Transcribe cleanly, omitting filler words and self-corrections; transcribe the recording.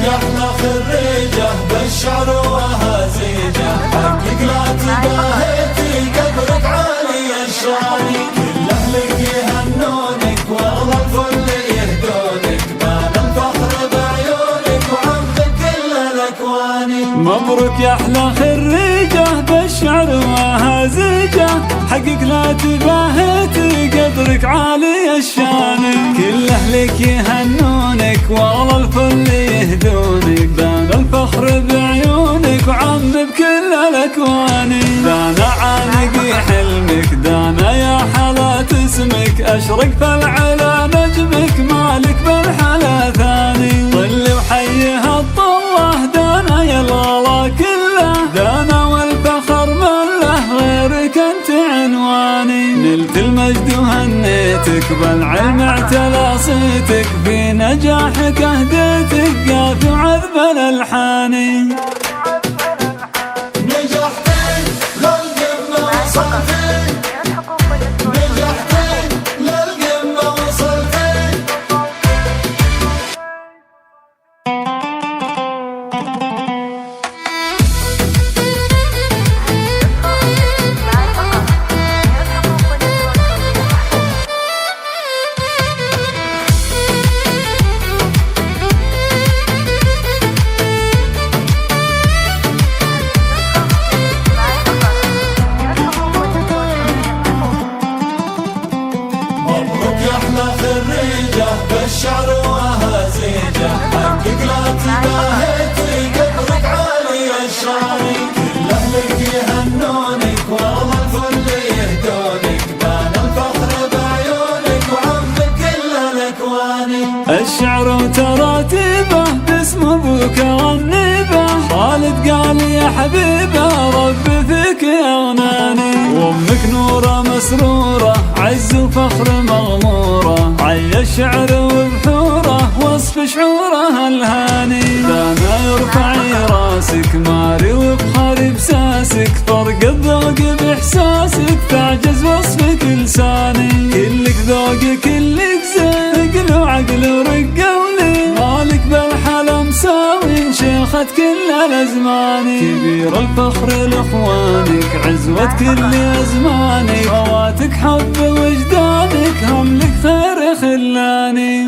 احلى خريجه بالشعر وهزيجه، حقك لا تباهيتي قدرك عالي الشان، كل اهلك يهنونك والله الفل يهدونك، بان الفخر بعيونك وعمك كل الاكوان. مبروك يا احلى خريجه بالشعر وهزيجه، حقك لا تباهيتي قدرك عالي الشان، كل اهلك يهنونك والله الفل يهدونك، بان الفخر بعيونك وعم بكل الاكوان. دانا عانقي حلمك دانا يا حالات اسمك، اشرق فالعلا نجمك مالك بالحلا ثاني، طل وحيه الطله دانا يا الغلا كله، دانا والفخر من له غيرك انت عنواني، نلت المجد وهنيتك بالعلم اعتلى صيتك، في نجاحك اهديتك قافي وعذب الالحان. بالشعر وهزيجه، حقك لا تباهيتي قدرك عالي الشان، كل اهلك يهنونك والله الفل يهدونك، بان الفخر بعيونك وعمك كل الاكوان. الشعر وتراتيبه باسم ابوك غنيبه، خالد قال يا حبيبه ربي فيك يغناني، وامك نوره مسروره عز وفخر مغموره، عي الشعر وبحوره وصف شعوره الهاني، دانا يرفعي راسك ماري وبخاري بساسك، فرق الذوق باحساسك تعجز وصفك لساني، كلك ذوق كلك زين عقل وعقل ورقه ولين، مالك بالحلا مساوي شيخة كل الازمان، كبير الفخر لاخوانك عزوة كل ازمانك، خواتك حب وجدانك هم لك خير خلاني.